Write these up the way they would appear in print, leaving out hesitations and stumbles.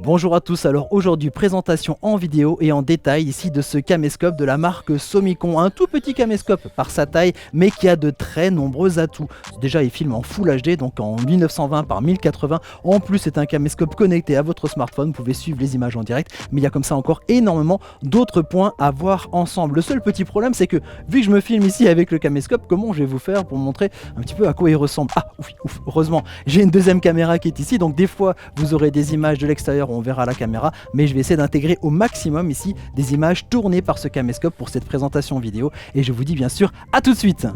Bonjour à tous, alors aujourd'hui présentation en vidéo et en détail ici de ce caméscope de la marque Somicon, un tout petit caméscope par sa taille mais qui a de très nombreux atouts. Déjà il filme en Full HD donc en 1920 par 1080, en plus c'est un caméscope connecté à votre smartphone, vous pouvez suivre les images en direct, mais il y a comme ça encore énormément d'autres points à voir ensemble. Le seul petit problème c'est que vu que je me filme ici avec le caméscope, comment je vais vous faire pour montrer un petit peu à quoi il ressemble? Ah ouf, heureusement j'ai une deuxième caméra qui est ici, donc des fois vous aurez des images de l'extérieur, on verra la caméra, mais je vais essayer d'intégrer au maximum ici des images tournées par ce caméscope pour cette présentation vidéo, et je vous dis bien sûr à tout de suite.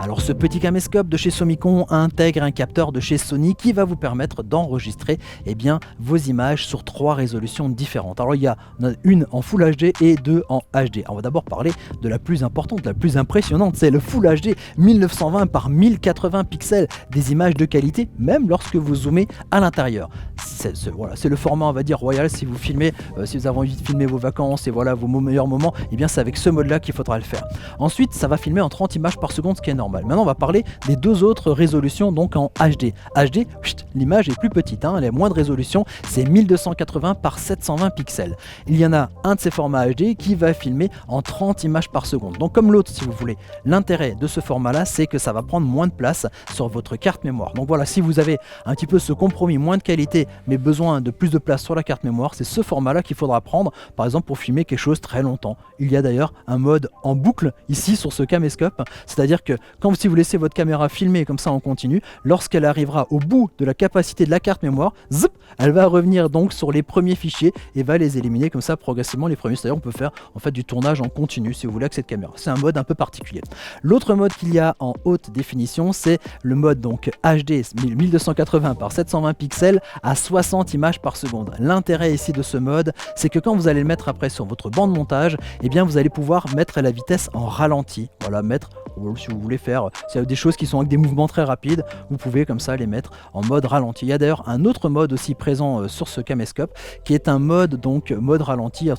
Alors ce petit caméscope de chez Somicon intègre un capteur de chez Sony qui va vous permettre d'enregistrer vos images sur 3 résolutions différentes. Alors il y a une en Full HD et 2 en HD. Alors, on va d'abord parler de la plus importante, la plus impressionnante, c'est le Full HD 1920 par 1080 pixels, des images de qualité même lorsque vous zoomez à l'intérieur. C'est le format on va dire royal si vous filmez, si vous avez envie de filmer vos vacances et voilà vos meilleurs moments, et bien c'est avec ce mode là qu'il faudra le faire. Ensuite ça va filmer en 30 images par seconde, ce qui est normal. Maintenant on va parler des deux autres résolutions donc en HD. HD, l'image est plus petite, elle a moins de résolution, c'est 1280 par 720 pixels. Il y en a un de ces formats HD qui va filmer en 30 images par seconde. Donc comme l'autre si vous voulez, l'intérêt de ce format là c'est que ça va prendre moins de place sur votre carte mémoire. Donc voilà, si vous avez un petit peu ce compromis, moins de qualité mais besoin de plus de place sur la carte mémoire, c'est ce format là qu'il faudra prendre par exemple pour filmer quelque chose très longtemps. Il y a d'ailleurs un mode en boucle ici sur ce caméscope, c'est-à-dire que si vous laissez votre caméra filmer comme ça en continu, lorsqu'elle arrivera au bout de la capacité de la carte mémoire, zip, elle va revenir donc sur les premiers fichiers et va les éliminer comme ça progressivement les premiers. C'est-à-dire on peut faire en fait du tournage en continu si vous voulez avec cette caméra. C'est un mode un peu particulier. L'autre mode qu'il y a en haute définition, c'est le mode donc HD 1280 par 720 pixels à 60 images par seconde. L'intérêt ici de ce mode, c'est que quand vous allez le mettre après sur votre banc de montage, vous allez pouvoir mettre la vitesse en ralenti. Voilà, si vous voulez faire s'il y a des choses qui sont avec des mouvements très rapides, vous pouvez comme ça les mettre en mode ralenti. Il y a d'ailleurs un autre mode aussi présent sur ce caméscope qui est un mode mode ralenti,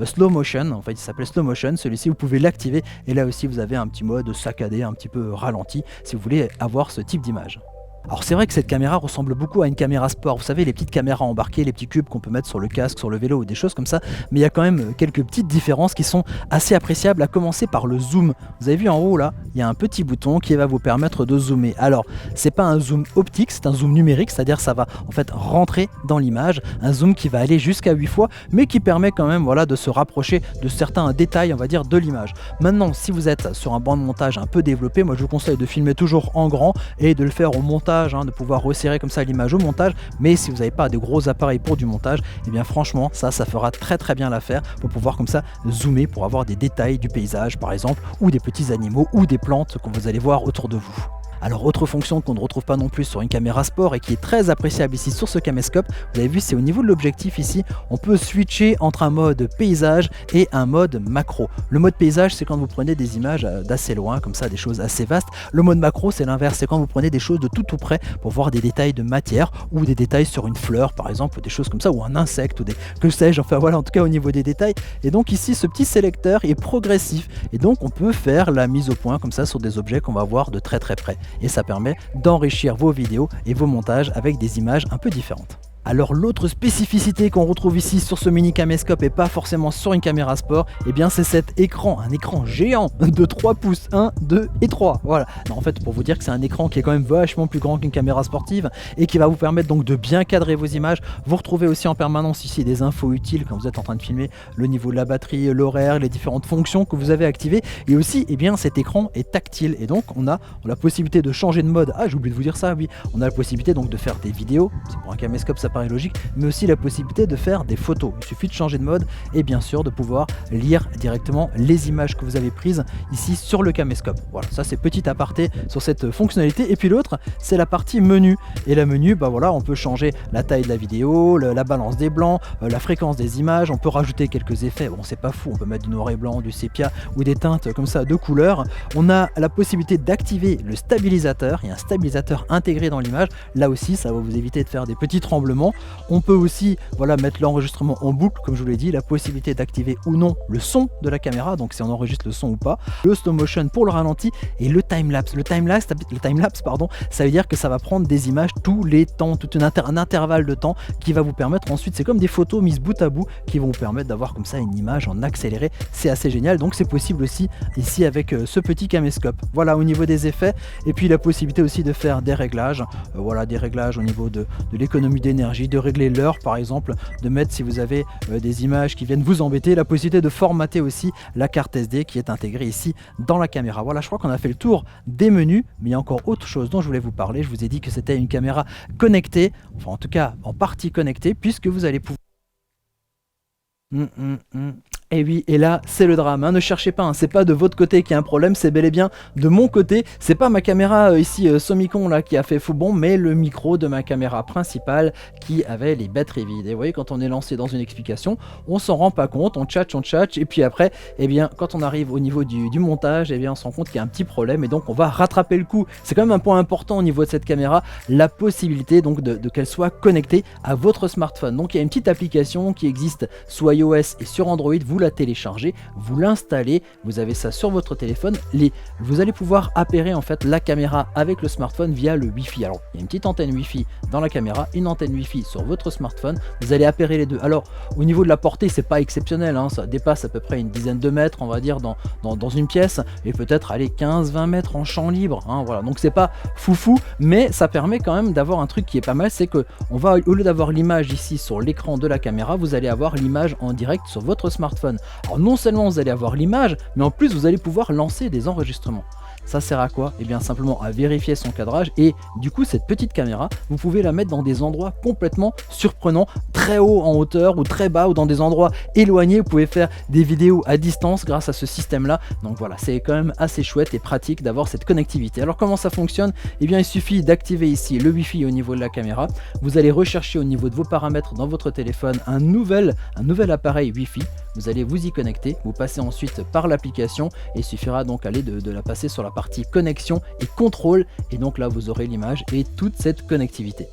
slow motion, en fait il s'appelle slow motion. Celui-ci vous pouvez l'activer et là aussi vous avez un petit mode saccadé, un petit peu ralenti si vous voulez avoir ce type d'image. Alors c'est vrai que cette caméra ressemble beaucoup à une caméra sport, vous savez les petites caméras embarquées, les petits cubes qu'on peut mettre sur le casque, sur le vélo ou des choses comme ça, mais il y a quand même quelques petites différences qui sont assez appréciables, à commencer par le zoom. Vous avez vu en haut là, il y a un petit bouton qui va vous permettre de zoomer. Alors c'est pas un zoom optique, c'est un zoom numérique, c'est-à-dire ça va en fait rentrer dans l'image, un zoom qui va aller jusqu'à 8 fois, mais qui permet quand même de se rapprocher de certains détails on va dire de l'image. Maintenant si vous êtes sur un banc de montage un peu développé, moi je vous conseille de filmer toujours en grand et de le faire au montage, de pouvoir resserrer comme ça l'image au montage, mais si vous n'avez pas de gros appareils pour du montage, franchement ça fera très bien l'affaire pour pouvoir comme ça zoomer pour avoir des détails du paysage par exemple, ou des petits animaux ou des plantes que vous allez voir autour de vous. Alors autre fonction qu'on ne retrouve pas non plus sur une caméra sport et qui est très appréciable ici sur ce caméscope, vous avez vu c'est au niveau de l'objectif ici, on peut switcher entre un mode paysage et un mode macro. Le mode paysage c'est quand vous prenez des images d'assez loin, comme ça des choses assez vastes. Le mode macro c'est l'inverse, c'est quand vous prenez des choses de tout près pour voir des détails de matière ou des détails sur une fleur par exemple, des choses comme ça, ou un insecte ou que sais-je, enfin voilà en tout cas au niveau des détails. Et donc ici ce petit sélecteur est progressif et donc on peut faire la mise au point comme ça sur des objets qu'on va voir de très près. Et ça permet d'enrichir vos vidéos et vos montages avec des images un peu différentes. Alors l'autre spécificité qu'on retrouve ici sur ce mini caméscope et pas forcément sur une caméra sport, c'est cet écran, un écran géant de 3 pouces, 1, 2 et 3, voilà. En fait pour vous dire que c'est un écran qui est quand même vachement plus grand qu'une caméra sportive et qui va vous permettre donc de bien cadrer vos images. Vous retrouvez aussi en permanence ici des infos utiles quand vous êtes en train de filmer, le niveau de la batterie, l'horaire, les différentes fonctions que vous avez activées, et aussi cet écran est tactile et donc on a la possibilité de changer de mode. Ah j'ai oublié de vous dire ça, oui, on a la possibilité donc de faire des vidéos, c'est pour un caméscope ça paraît logique, mais aussi la possibilité de faire des photos. Il suffit de changer de mode et bien sûr de pouvoir lire directement les images que vous avez prises ici sur le caméscope. Voilà, ça c'est petit aparté sur cette fonctionnalité. Et puis l'autre c'est la partie menu, et la menu on peut changer la taille de la vidéo, la balance des blancs, la fréquence des images, on peut rajouter quelques effets, bon c'est pas fou, on peut mettre du noir et blanc, du sépia ou des teintes comme ça de couleurs. On a la possibilité d'activer le stabilisateur, il y a un stabilisateur intégré dans l'image, là aussi ça va vous éviter de faire des petits tremblements l'enregistrement. On peut aussi voilà, mettre l'enregistrement en boucle, comme je vous l'ai dit, la possibilité d'activer ou non le son de la caméra, donc si on enregistre le son ou pas, le slow motion pour le ralenti et le time-lapse. Le time-lapse, pardon, ça veut dire que ça va prendre des images tous les temps, un intervalle de temps qui va vous permettre ensuite, c'est comme des photos mises bout à bout qui vont vous permettre d'avoir comme ça une image en accéléré. C'est assez génial, donc c'est possible aussi ici avec ce petit caméscope. Voilà au niveau des effets, et puis la possibilité aussi de faire des réglages, voilà des réglages au niveau de l'économie d'énergie, de régler l'heure par exemple, de mettre si vous avez des images qui viennent vous embêter, la possibilité de formater aussi la carte SD qui est intégrée ici dans la caméra. Voilà, je crois qu'on a fait le tour des menus, mais il y a encore autre chose dont je voulais vous parler. Je vous ai dit que c'était une caméra connectée, enfin en tout cas en partie connectée, puisque vous allez pouvoir... Et oui, et là, c'est le drame, hein. Ne cherchez pas, hein. C'est pas de votre côté qu'il y a un problème, c'est bel et bien de mon côté. C'est pas ma caméra ici, Somicon, là, qui a fait fou bon, mais le micro de ma caméra principale qui avait les batteries vides. Et vous voyez, quand on est lancé dans une explication, on s'en rend pas compte, on tchatche, et puis après, eh bien, quand on arrive au niveau du montage, eh bien, on se rend compte qu'il y a un petit problème, et donc on va rattraper le coup. C'est quand même un point important au niveau de cette caméra, la possibilité donc de qu'elle soit connectée à votre smartphone. Donc il y a une petite application qui existe sous iOS et sur Android, vous la téléchargez, vous l'installez, vous avez ça sur votre téléphone, vous allez pouvoir appairer en fait la caméra avec le smartphone via le Wi-Fi. Alors il y a une petite antenne Wi-Fi dans la caméra, une antenne Wi-Fi sur votre smartphone, vous allez appairer les deux. Alors au niveau de la portée, c'est pas exceptionnel, hein, ça dépasse à peu près une dizaine de mètres, on va dire, dans une pièce, et peut-être aller 15-20 mètres en champ libre, hein, voilà. Donc c'est pas foufou, mais ça permet quand même d'avoir un truc qui est pas mal, c'est que on va, au lieu d'avoir l'image ici sur l'écran de la caméra, vous allez avoir l'image en direct sur votre smartphone. Alors non seulement vous allez avoir l'image, mais en plus vous allez pouvoir lancer des enregistrements. Ça sert à quoi? Et bien simplement à vérifier son cadrage, et du coup cette petite caméra, vous pouvez la mettre dans des endroits complètement surprenants, très haut en hauteur ou très bas, ou dans des endroits éloignés. Vous pouvez faire des vidéos à distance grâce à ce système là. Donc voilà, c'est quand même assez chouette et pratique d'avoir cette connectivité. Alors comment ça fonctionne? Et bien il suffit d'activer ici le Wi-Fi au niveau de la caméra. Vous allez rechercher au niveau de vos paramètres dans votre téléphone un nouvel appareil Wi-Fi. Vous allez vous y connecter, vous passez ensuite par l'application, et il suffira donc de la passer sur la partie connexion et contrôle, et donc là vous aurez l'image et toute cette connectivité.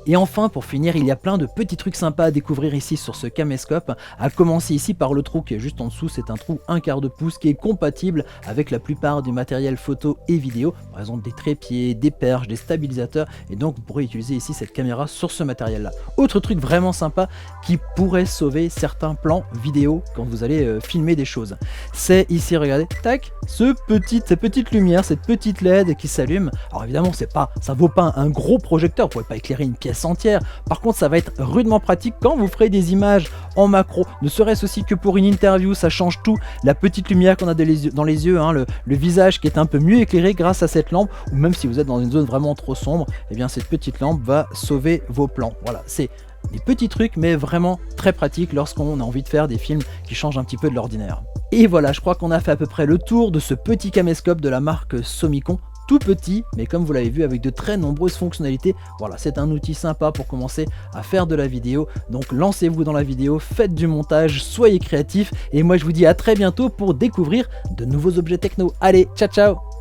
Et enfin, pour finir, il y a plein de petits trucs sympas à découvrir ici sur ce caméscope, à commencer ici par le trou qui est juste en dessous. C'est un trou 1/4 de pouce qui est compatible avec la plupart du matériel photo et vidéo, par exemple des trépieds, des perches, des stabilisateurs, et donc vous pourrez utiliser ici cette caméra sur ce matériel là. Autre truc vraiment sympa qui pourrait sauver certains plans vidéo quand vous allez filmer des choses, c'est ici, regardez, tac, cette petite lumière, cette petite LED qui s'allume. Alors évidemment, ça vaut pas un gros projecteur, vous pouvez pas éclairer une pièce entière. Par contre, ça va être rudement pratique quand vous ferez des images en macro, ne serait-ce aussi que pour une interview. Ça change tout, la petite lumière qu'on a dans les yeux, hein, le visage qui est un peu mieux éclairé grâce à cette lampe, ou même si vous êtes dans une zone vraiment trop sombre, et bien cette petite lampe va sauver vos plans. Voilà, c'est des petits trucs mais vraiment très pratiques lorsqu'on a envie de faire des films qui changent un petit peu de l'ordinaire. Et voilà, je crois qu'on a fait à peu près le tour de ce petit caméscope de la marque Somicon. Tout petit, mais comme vous l'avez vu, avec de très nombreuses fonctionnalités. Voilà, c'est un outil sympa pour commencer à faire de la vidéo. Donc lancez-vous dans la vidéo, faites du montage, soyez créatifs, et moi je vous dis à très bientôt pour découvrir de nouveaux objets techno. Allez, ciao ciao!